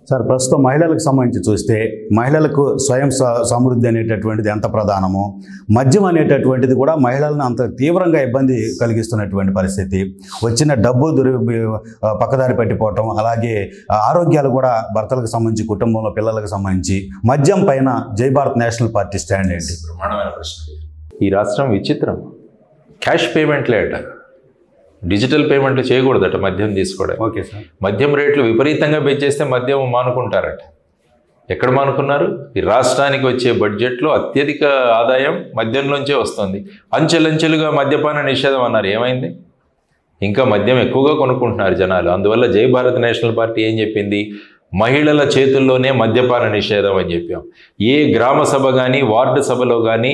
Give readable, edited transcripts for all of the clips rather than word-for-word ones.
Sir ప్రస్తుతం మహిళలకు సంబంధించి చూస్తే మహిళలకు స్వయం సమృద్ధి అనేటటువంటిది ఎంత ప్రధానమో, మద్యం అనేటటువంటిది కూడా మహిళలను అంత తీవ్రంగా ఇబ్బంది కలిగిస్తున్నటువంటి పరిస్థితి. వచ్చిన డబ్బు పక్కదారి పట్టిపోవటం, అలాగే ఆరోగ్యాలు కూడా భర్తలకు సంబంధించి, కుటుంబంలో పిల్లలకు సంబంధించి మద్యం పైన జై భారత్ నేషనల్ పార్టీ స్టాండ్ ఏంటి? బ్రహ్మాండమైన ప్రశ్న. ఈ రాష్ట్రం విచిత్రం. క్యాష్ పేమెంట్లే అట, డిజిటల్ పేమెంట్లు చేయకూడదట మద్యం తీసుకోవడం. Okay sir. మద్యం రేట్లు విపరీతంగా పెంచేస్తే మద్యం మానుకుంటారట. ఎక్కడ మానుకున్నారు? ఈ రాష్ట్రానికి వచ్చే బడ్జెట్లో అత్యధిక ఆదాయం మద్యంలోంచే వస్తుంది. అంచెలంచెలుగా మద్యపాన నిషేధం అన్నారు, ఏమైంది? ఇంకా మద్యం ఎక్కువగా కొనుక్కుంటున్నారు జనాలు. అందువల్ల జై భారత్ నేషనల్ పార్టీ ఏం చెప్పింది? మహిళల చేతుల్లోనే మద్యపాన నిషేధం అని చెప్పాం. ఏ గ్రామ సభ కానీ వార్డు సభలో కానీ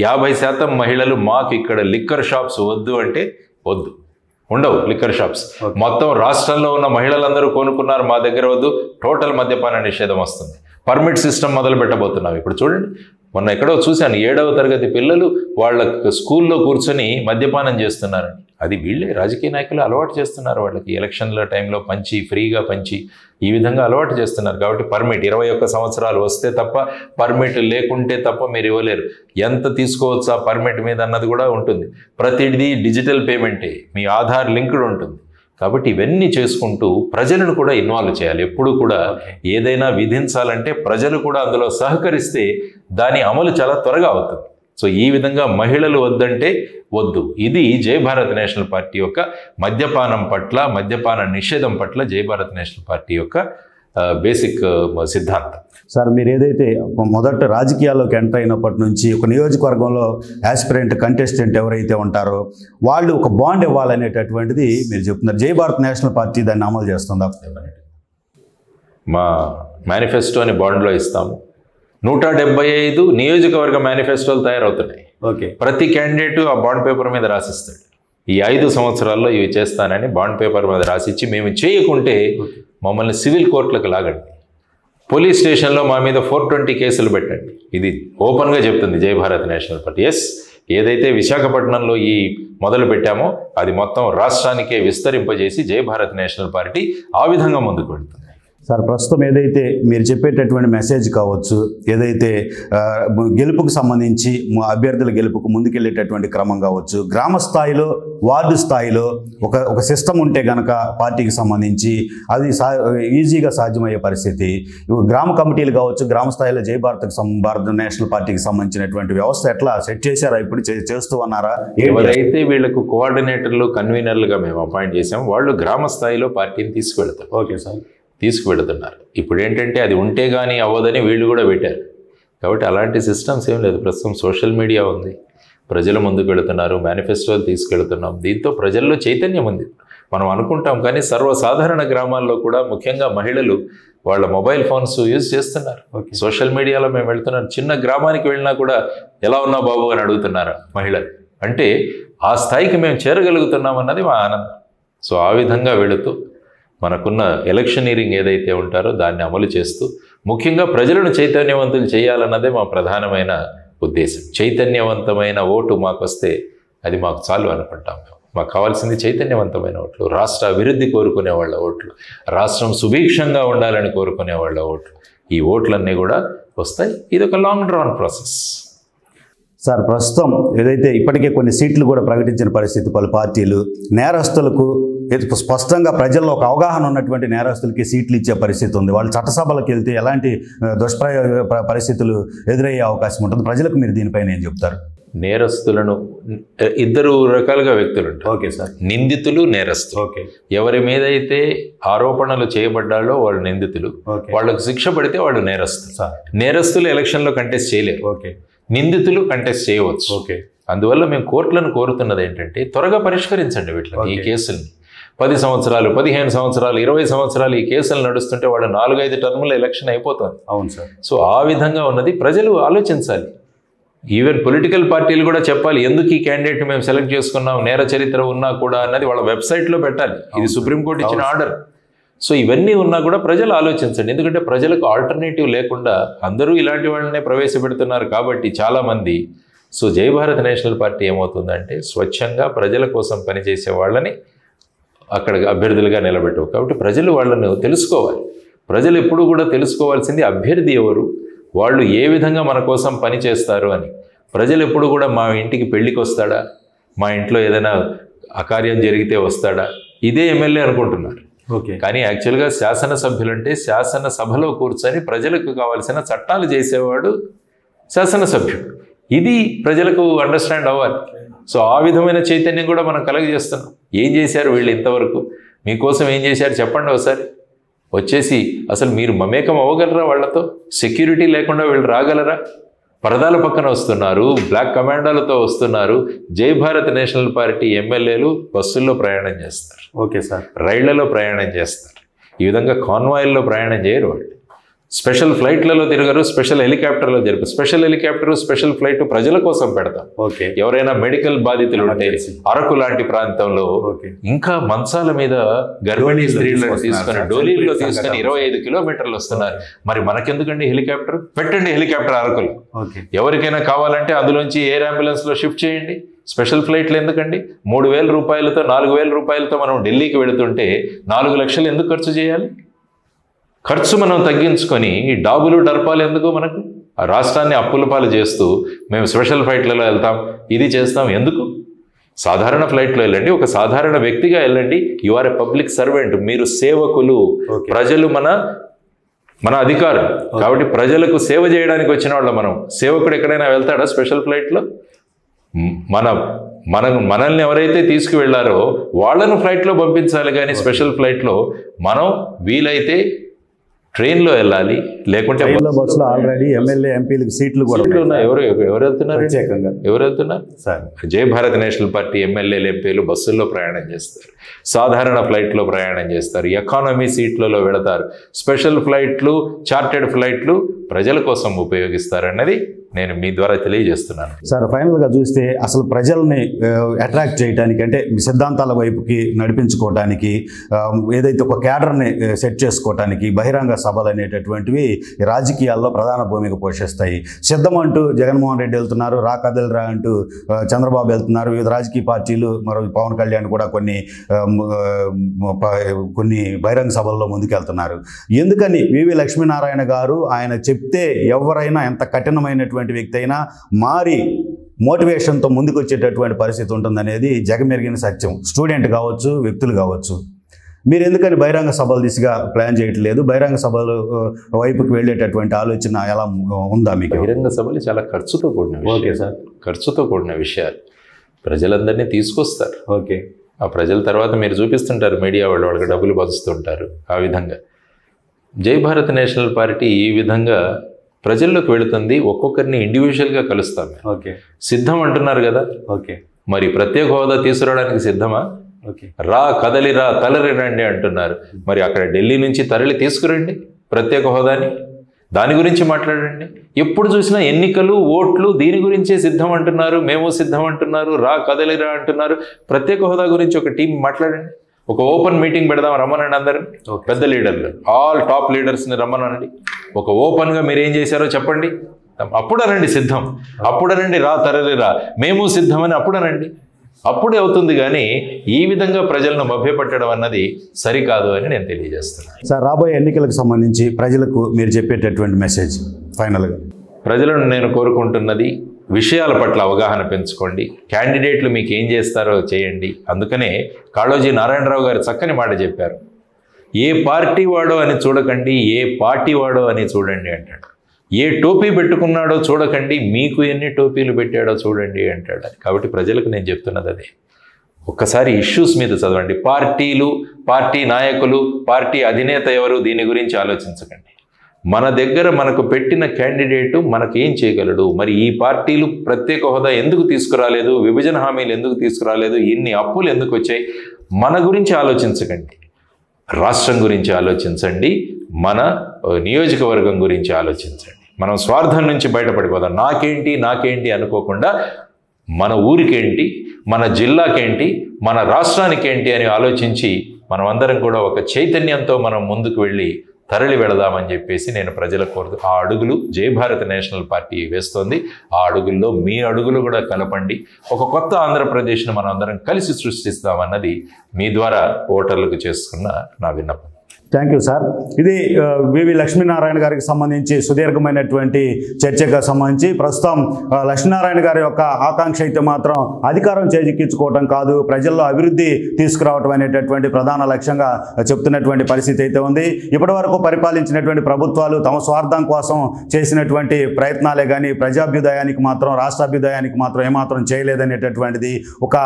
50% మహిళలు మాకు ఇక్కడ లిక్కర్ షాప్స్ వద్దు అంటే వద్దు, ఉండవు లిక్కర్ షాప్స్. మొత్తం రాష్ట్రంలో ఉన్న మహిళలందరూ కొనుక్కున్నారు, మా దగ్గర వద్దు, టోటల్ మద్యపాన నిషేధం వస్తుంది. పర్మిట్ సిస్టమ్ మొదలు పెట్టబోతున్నాం. ఇప్పుడు చూడండి, మొన్న ఎక్కడో చూశాను, 7వ తరగతి పిల్లలు వాళ్ళ స్కూల్లో కూర్చొని మద్యపానం చేస్తున్నారని. అది వీళ్ళే రాజకీయ నాయకులు అలవాటు చేస్తున్నారు వాళ్ళకి. ఎలక్షన్ల టైంలో పంచి, ఫ్రీగా పంచి, ఈ విధంగా అలవాటు చేస్తున్నారు. కాబట్టి పర్మిట్ 21 సంవత్సరాలు వస్తే తప్ప, పర్మిట్ లేకుంటే తప్ప మీరు ఇవ్వలేరు. ఎంత తీసుకోవచ్చు ఆ పర్మిట్ మీద అన్నది కూడా ఉంటుంది. ప్రతిదీ డిజిటల్ పేమెంటే, మీ ఆధార్ లింక్డ్ ఉంటుంది. కాబట్టి ఇవన్నీ చేసుకుంటూ ప్రజలను కూడా ఇన్వాల్వ్ చేయాలి. ఎప్పుడు కూడా ఏదైనా విధించాలంటే ప్రజలు కూడా అందులో సహకరిస్తే దాని అమలు చాలా త్వరగా అవుతుంది. సో ఈ విధంగా మహిళలు వద్దంటే వద్దు. ఇది జై భారత్ నేషనల్ పార్టీ యొక్క మద్యపానం పట్ల, మద్యపాన నిషేధం పట్ల జై భారత్ నేషనల్ పార్టీ యొక్క బేసిక్ సిద్ధాంతం. సార్, మీరు ఏదైతే మొదట రాజకీయాల్లోకి ఎంటర్ అయినప్పటి నుంచి ఒక నియోజకవర్గంలో యాస్పిరెంట్ కంటెస్టెంట్ ఎవరైతే ఉంటారో వాళ్ళు ఒక బాండ్ ఇవ్వాలనేటటువంటిది మీరు చెప్తున్నారు. జై భారత్ నేషనల్ పార్టీ దాన్ని అమలు చేస్తుందా? మా మేనిఫెస్టోని బాండ్లో ఇస్తాము. 175 నియోజకవర్గ మేనిఫెస్టోలు తయారవుతున్నాయి. ఓకే. ప్రతి క్యాండిడేటు ఆ బాండ్ పేపర్ మీద రాసిస్తాడు. ఈ 5 సంవత్సరాల్లో ఇవి చేస్తానని బాండ్ పేపర్ మీద రాసిచ్చి, మేము చేయకుంటే మమ్మల్ని సివిల్ కోర్టులకు లాగండి, పోలీస్ స్టేషన్లో మా మీద 420 కేసులు పెట్టండి. ఇది ఓపెన్గా చెప్తుంది జై భారత్ నేషనల్ పార్టీ. ఎస్, ఏదైతే విశాఖపట్నంలో ఈ మొదలు పెట్టామో అది మొత్తం రాష్ట్రానికే విస్తరింపజేసి జై భారత్ నేషనల్ పార్టీ ఆ విధంగా ముందుకు వెళ్తుంది. సార్, ప్రస్తుతం ఏదైతే మీరు చెప్పేటటువంటి మెసేజ్ కావచ్చు, ఏదైతే గెలుపుకు సంబంధించి అభ్యర్థుల గెలుపుకు ముందుకెళ్ళేటటువంటి క్రమం కావచ్చు, గ్రామ స్థాయిలో, వార్డు స్థాయిలో ఒక సిస్టమ్ ఉంటే కనుక పార్టీకి సంబంధించి అది ఈజీగా సాధ్యమయ్యే పరిస్థితి. గ్రామ కమిటీలు కావచ్చు, గ్రామ స్థాయిలో జై భారత్ నేషనల్ పార్టీకి సంబంధించినటువంటి వ్యవస్థ ఎట్లా సెట్ చేశారా? ఇప్పుడు చేస్తూ ఉన్నారా? ఎవరైతే వీళ్ళకు కోఆర్డినేటర్లు, కన్వీనర్లుగా మేము అపాయింట్ చేసాం, వాళ్ళు గ్రామ స్థాయిలో పార్టీని తీసుకువెళ్తారు. Okay sir. తీసుకువెళుతున్నారు. ఇప్పుడు ఏంటంటే అది ఉంటే కానీ అవ్వదని వీళ్ళు కూడా పెట్టారు. కాబట్టి అలాంటి సిస్టమ్స్ ఏం లేదు. ప్రస్తుతం సోషల్ మీడియా ఉంది, ప్రజల ముందుకు వెళుతున్నారు, మేనిఫెస్టోలు తీసుకెళ్తున్నాం. దీంతో ప్రజల్లో చైతన్యం ఉంది. మనం అనుకుంటాం కానీ సర్వసాధారణ గ్రామాల్లో కూడా ముఖ్యంగా మహిళలు వాళ్ళ మొబైల్ ఫోన్స్ యూజ్ చేస్తున్నారు. సోషల్ మీడియాలో మేము వెళ్తున్నారు. చిన్న గ్రామానికి వెళ్ళినా కూడా ఎలా ఉన్నా బాబు అని అడుగుతున్నారు మహిళలు. అంటే ఆ స్థాయికి మేము చేరగలుగుతున్నాం అన్నది మా ఆనందం. సో ఆ విధంగా వెళుతూ మనకున్న ఎలక్షనీరింగ్ ఏదైతే ఉంటారో దాన్ని అమలు చేస్తూ ముఖ్యంగా ప్రజలను చైతన్యవంతులు చేయాలన్నదే మా ప్రధానమైన ఉద్దేశం. చైతన్యవంతమైన ఓటు మాకు వస్తే అది మాకు చాలు అనుకుంటాం. మాకు కావాల్సింది చైతన్యవంతమైన ఓట్లు, రాష్ట్ర అభివృద్ధి కోరుకునే వాళ్ళ ఓట్లు, రాష్ట్రం సుభిక్షంగా ఉండాలని కోరుకునే వాళ్ళ ఓట్లు. ఈ ఓట్లన్నీ కూడా వస్తాయి. ఇది ఒక లాంగ్ డ్రాన్ ప్రాసెస్. సార్, ప్రస్తుతం ఏదైతే ఇప్పటికే కొన్ని సీట్లు కూడా ప్రకటించిన పరిస్థితి, పలు పార్టీలు నేరస్తులకు స్పష్టంగా ప్రజల్లో ఒక అవగాహన ఉన్నటువంటి నేరస్తులకి సీట్లు ఇచ్చే పరిస్థితి ఉంది. వాళ్ళు చట్టసభలకు వెళ్తే ఎలాంటి పరిస్థితులు ఎదురయ్యే అవకాశం ఉంటుంది? ప్రజలకు మీరు దీనిపైన ఏం చెప్తారు? నేరస్తులను 2 రకాలుగా వ్యక్తులు ఉంటారు. Okay sir. నిందితులు, నేరస్తులు. ఓకే. ఎవరి మీద అయితే ఆరోపణలు చేయబడ్డాలో వాళ్ళు నిందితులు, వాళ్ళకు శిక్ష పడితే వాళ్ళు నేరస్తులు. నేరస్తులు ఎలక్షన్లో కంటెస్ట్ చేయలేరు. ఓకే. నిందితులు కంటెస్ట్ చేయవచ్చు. ఓకే. అందువల్ల మేము కోర్టులను కోరుతున్నది ఏంటంటే త్వరగా పరిష్కరించండి వీటిని, ఈ కేసుల్ని. 10 సంవత్సరాలు, 15 సంవత్సరాలు, 20 సంవత్సరాలు ఈ కేసులు నడుస్తుంటే వాళ్ళు 4-5 టర్ముల ఎలక్షన్ అయిపోతుంది. అవును సార్. సో ఆ విధంగా ఉన్నది. ప్రజలు ఆలోచించాలి. ఈవెన్ పొలిటికల్ పార్టీలు కూడా చెప్పాలి, ఎందుకు ఈ క్యాండిడేట్ మేము సెలెక్ట్ చేసుకున్నాం, నేర చరిత్ర ఉన్నా కూడా అన్నది వాళ్ళ వెబ్సైట్లో పెట్టాలి. ఇది సుప్రీంకోర్టు ఇచ్చిన ఆర్డర్. సో ఇవన్నీ ఉన్నా కూడా ప్రజలు ఆలోచించండి. ఎందుకంటే ప్రజలకు ఆల్టర్నేటివ్ లేకుండా అందరూ ఇలాంటి వాళ్ళనే ప్రవేశపెడుతున్నారు కాబట్టి చాలామంది. సో జై భారత్ నేషనల్ పార్టీ ఏమవుతుందంటే స్వచ్ఛంగా ప్రజల కోసం పనిచేసే వాళ్ళని అక్కడ అభ్యర్థులుగా నిలబెట్టవు. కాబట్టి ప్రజలు వాళ్ళను తెలుసుకోవాలి. ప్రజలు ఎప్పుడూ కూడా తెలుసుకోవాల్సింది అభ్యర్థి ఎవరు, వాళ్ళు ఏ విధంగా మన కోసం పని చేస్తారు అని. ప్రజలు ఎప్పుడు కూడా మా ఇంటికి పెళ్ళికి వస్తాడా, మా ఇంట్లో ఏదైనా అకార్యం జరిగితే వస్తాడా, ఇదే ఎమ్మెల్యే అనుకుంటున్నారు. కానీ యాక్చువల్గా శాసనసభ్యులంటే శాసనసభలో కూర్చొని ప్రజలకు కావాల్సిన చట్టాలు చేసేవాడు శాసనసభ్యుడు. ఇది ప్రజలకు అండర్స్టాండ్ అవ్వాలి. సో ఆ విధమైన చైతన్యం కూడా మనం కలగజేస్తున్నాం. ఏం చేశారు వీళ్ళు ఇంతవరకు, మీకోసం ఏం చేశారు చెప్పండి ఒకసారి. వచ్చేసి అసలు మీరు మమేకం అవ్వగలరా వాళ్ళతో? సెక్యూరిటీ లేకుండా వీళ్ళు రాగలరా? పరదాల పక్కన వస్తున్నారు, బ్లాక్ కమాండోలతో వస్తున్నారు. జై భారత్ నేషనల్ పార్టీ ఎమ్మెల్యేలు బస్సుల్లో ప్రయాణం చేస్తారు, రైళ్లలో ప్రయాణం చేస్తారు. ఈ విధంగా కాన్వాయిల్లో ప్రయాణం చేయరు వాళ్ళు. స్పెషల్ ఫ్లైట్లలో తిరగరు, స్పెషల్ హెలికాప్టర్లో జరుపు. స్పెషల్ హెలికాప్టర్, స్పెషల్ ఫ్లైట్ ప్రజల కోసం పెడతాం. ఎవరైనా మెడికల్ బాధితులు ఉంటే అరకు లాంటి ప్రాంతంలో ఇంకా మంచాల మీద గర్భిణీ స్త్రీలను తీసుకొని డోలీల్లో తీసుకొని 25 కిలోమీటర్లు వస్తున్నారు. మరి మనకెందుకండి హెలికాప్టర్? పెట్టండి హెలికాప్టర్ అరకులు. ఎవరికైనా కావాలంటే అందులోంచి ఎయిర్ అంబులెన్స్ లో షిఫ్ట్ చేయండి. స్పెషల్ ఫ్లైట్లు ఎందుకండి? 3,000 రూపాయలతో 4,000 రూపాయలతో మనం ఢిల్లీకి వెళుతుంటే 4 లక్షలు ఎందుకు ఖర్చు చేయాలి? ఖర్చు మనం తగ్గించుకొని ఈ డాబులు డర్పాలు ఎందుకు మనకు? ఆ రాష్ట్రాన్ని అప్పుల పాలు చేస్తూ మేము స్పెషల్ ఫ్లైట్లలో వెళ్తాం, ఇది చేస్తాం. ఎందుకు? సాధారణ ఫ్లైట్లో వెళ్ళండి, ఒక సాధారణ వ్యక్తిగా వెళ్ళండి. You are a public servant, మీరు సేవకులు. ప్రజలు మన అధికారులు కాబట్టి ప్రజలకు సేవ చేయడానికి వచ్చిన వాళ్ళ మనం. సేవకుడు ఎక్కడైనా వెళ్తాడా స్పెషల్ ఫ్లైట్లో? మనల్ని ఎవరైతే తీసుకువెళ్లారో వాళ్ళను ఫ్లైట్లో పంపించాలి, కానీ స్పెషల్ ఫ్లైట్లో మనం వీలైతే ట్రైన్లో వెళ్ళాలి. లేకుంటే బస్సులో ఆల్రెడీ ఎమ్మెల్యే ఎంపీలకు సీట్లు కూడా ఉన్నాయి. ఎవరు వెళ్తున్నారు? జై భారత్ నేషనల్ పార్టీ ఎమ్మెల్యేలు ఎంపీలు బస్సుల్లో ప్రయాణం చేస్తారు, సాధారణ ఫ్లైట్లో ప్రయాణం చేస్తారు, ఎకానమీ సీట్లలో వెళతారు. స్పెషల్ ఫ్లైట్లు, చార్టెడ్ ఫ్లైట్లు ప్రజల కోసం ఉపయోగిస్తారన్నది నేను మీ ద్వారా తెలియజేస్తున్నాను. సార్, ఫైనల్గా చూస్తే అసలు ప్రజల్ని అట్రాక్ట్ చేయడానికి, అంటే సిద్ధాంతాల వైపుకి నడిపించుకోవడానికి, ఏదైతే ఒక క్యాడర్ని సెట్ చేసుకోవడానికి బహిరంగ సభలు అనేటటువంటివి రాజకీయాల్లో ప్రధాన భూమిక పోషిస్తాయి. సిద్ధం అంటూ జగన్మోహన్ రెడ్డి వెళ్తున్నారు, రా కదలిరా అంటూ చంద్రబాబు వెళ్తున్నారు. వివిధ రాజకీయ పార్టీలు, మరో పవన్ కళ్యాణ్ కూడా కొన్ని బహిరంగ సభల్లో ముందుకెళ్తున్నారు. ఎందుకని వివి లక్ష్మీనారాయణ గారు ఆయన చెప్తే ఎవరైనా ఎంత కఠినమైనటువంటి వ్యక్తి అయినా మారి మోటివేషన్తో ముందుకు వచ్చేటటువంటి పరిస్థితి ఉంటుందనేది జగమెరిగిన సత్యం. స్టూడెంట్ కావచ్చు, వ్యక్తులు కావచ్చు. మీరు ఎందుకని బహిరంగ సభలు దిశగా ప్లాన్ చేయట్లేదు? బహిరంగ సభలు వైపుకి వెళ్ళేటటువంటి ఆలోచన ఎలా ఉందా మీకు? బహిరంగ సభలు చాలా ఖర్చుతో కూడిన విషయం. ఖర్చుతో కూడిన విషయాలు. ప్రజలందరినీ తీసుకొస్తారు. ఆ ప్రజల తర్వాత మీరు చూపిస్తుంటారు, మీడియా వాళ్ళకి డబ్బులు పంచుతుంటారు. ఆ విధంగా జై భారత్ నేషనల్ పార్టీ ఈ విధంగా ప్రజల్లోకి వెళుతుంది. ఒక్కొక్కరిని ఇండివిజువల్గా కలుస్తాం. సిద్ధం అంటున్నారు కదా, మరి ప్రత్యేక హోదా తీసుకురావడానికి సిద్ధమా? రా కదలిరా తరలి రండి అంటున్నారు. మరి అక్కడ ఢిల్లీ నుంచి తరలి తీసుకురండి ప్రత్యేక హోదాని, దాని గురించి మాట్లాడండి. ఎప్పుడు చూసినా ఎన్నికలు, ఓట్లు, దీని గురించే సిద్ధం అంటున్నారు, మేము సిద్ధం అంటున్నారు, రా కదలిరా అంటున్నారు. ప్రత్యేక హోదా గురించి ఒక టీం మాట్లాడండి. ఒక ఓపెన్ మీటింగ్ పెడదాం, రమ్మనండి అందరిని, పెద్ద లీడర్లు, ఆల్ టాప్ లీడర్స్ని రమ్మనండి. ఒక ఓపెన్గా మీరు ఏం చేశారో చెప్పండి. అప్పుడనండి సిద్ధం, అప్పుడనండి రా తరలిరా, మేము సిద్ధమని అప్పుడనండి. అప్పుడే అవుతుంది. కానీ ఈ విధంగా ప్రజలను మభ్యపెట్టడం అన్నది సరికాదు అని నేను తెలియజేస్తున్నాను. సార్, రాబోయే ఎన్నికలకు సంబంధించి ప్రజలకు మీరు చెప్పేటటువంటి మెసేజ్ ఫైనల్గా? ప్రజలను నేను కోరుకుంటున్నది, విషయాల పట్ల అవగాహన పెంచుకోండి. క్యాండిడేట్లు మీకు ఏం చేస్తారో చేయండి. అందుకనే కాళోజీ నారాయణరావు గారు చక్కని మాట చెప్పారు, ఏ పార్టీ వాడో అని చూడకండి, ఏ పార్టీ వాడో అని చూడండి అంటాడు. ఏ టోపీ పెట్టుకున్నాడో చూడకండి, మీకు ఎన్ని టోపీలు పెట్టాడో చూడండి అంటాడు. కాబట్టి ప్రజలకు నేను చెప్తున్నది అదే. ఒక్కసారి ఇష్యూస్ మీద చదవండి. పార్టీలు, పార్టీ నాయకులు, పార్టీ అధినేత ఎవరు, దీని గురించి ఆలోచించకండి. మన దగ్గర మనకు పెట్టిన క్యాండిడేటు మనకు ఏం చేయగలడు, మరి ఈ పార్టీలు ప్రత్యేక హోదా ఎందుకు తీసుకురాలేదు, విభజన హామీలు ఎందుకు తీసుకురాలేదు, ఇన్ని అప్పులు ఎందుకు వచ్చాయి, మన గురించి ఆలోచించకండి. రాష్ట్రం గురించి ఆలోచించండి, మన నియోజకవర్గం గురించి ఆలోచించండి. మనం స్వార్థం నుంచి బయటపడిపోదాం. నాకేంటి అనుకోకుండా మన ఊరికేంటి, మన జిల్లాకేంటి, మన రాష్ట్రానికేంటి అని ఆలోచించి మనమందరం కూడా ఒక చైతన్యంతో మనం ముందుకు వెళ్ళి తరలి వెళదామని చెప్పేసి నేను ప్రజల ఆ అడుగులు జై భారత్ నేషనల్ పార్టీ వేస్తోంది. ఆ అడుగుల్లో మీ అడుగులు కూడా కలపండి. ఒక కొత్త ఆంధ్రప్రదేశ్ను మనం అందరం కలిసి సృష్టిస్తామన్నది మీ ద్వారా ఓటర్లకు చేసుకున్న నా విన్నపం. Thank you sir. ఇది వివి లక్ష్మీనారాయణ గారికి సంబంధించి సుదీర్ఘమైనటువంటి చర్చకు సంబంధించి ప్రస్తుతం లక్ష్మీనారాయణ గారి యొక్క ఆకాంక్ష అయితే మాత్రం అధికారం చేజిక్కించుకోవటం కాదు, ప్రజల్లో అభివృద్ధి తీసుకురావటం అనేటటువంటి ప్రధాన లక్ష్యంగా చెప్తున్నటువంటి పరిస్థితి అయితే ఉంది. ఇప్పటి వరకు పరిపాలించినటువంటి ప్రభుత్వాలు తమ స్వార్థం కోసం చేసినటువంటి ప్రయత్నాలే కానీ ప్రజాభ్యుదయానికి మాత్రం రాష్ట్రాభ్యుదయానికి మాత్రం ఏమాత్రం చేయలేదనేటటువంటిది ఒక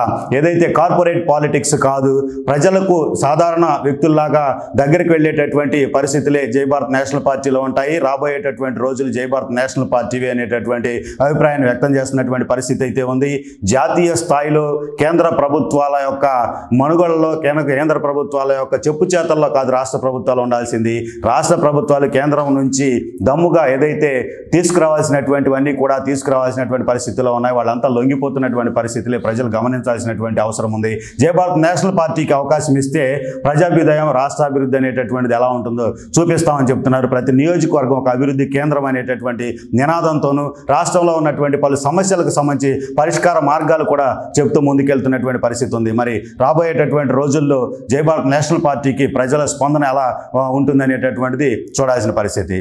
ఏదైతే కార్పొరేట్ పాలిటిక్స్ కాదు, ప్రజలకు సాధారణ వ్యక్తుల్లాగా దగ్గరికి వెళ్ళేటటువంటి పరిస్థితులే జై భారత్ నేషనల్ పార్టీలో ఉంటాయి. రాబోయేటటువంటి రోజులు జై భారత్ నేషనల్ పార్టీవే అనేటటువంటి అభిప్రాయాన్ని వ్యక్తం చేస్తున్నటువంటి పరిస్థితి అయితే ఉంది. జాతీయ స్థాయిలో కేంద్ర ప్రభుత్వాల యొక్క మనుగడలో కేంద్ర ప్రభుత్వాల యొక్క చెప్పు చేతల్లో కాదు రాష్ట్ర ప్రభుత్వాలు ఉండాల్సింది. రాష్ట్ర ప్రభుత్వాలు కేంద్రం నుంచి దమ్ముగా ఏదైతే తీసుకురావాల్సినటువంటివన్నీ కూడా తీసుకురావాల్సినటువంటి పరిస్థితుల్లో ఉన్నాయి. వాళ్ళంతా లొంగిపోతున్నటువంటి పరిస్థితులే ప్రజలు గమనించాల్సినటువంటి అవసరం ఉంది. జై భారత్ నేషనల్ పార్టీకి అవకాశం ఇస్తే ప్రజాభ్యుదయం రాష్ట్రాభివృద్ధి అనేటటువంటిది ఎలా ఉంటుందో చూపిస్తామని చెప్తున్నారు. ప్రతి నియోజకవర్గం ఒక అభివృద్ధి కేంద్రం అనేటటువంటి నినాదంతోనూ రాష్ట్రంలో ఉన్నటువంటి పలు సమస్యలకు సంబంధించి పరిష్కార మార్గాలు కూడా చెప్తూ ముందుకెళ్తున్నటువంటి పరిస్థితి ఉంది. మరి రాబోయేటటువంటి రోజుల్లో జై భారత్ నేషనల్ పార్టీకి ప్రజల స్పందన ఎలా ఉంటుందనేటటువంటిది చూడాల్సిన పరిస్థితి.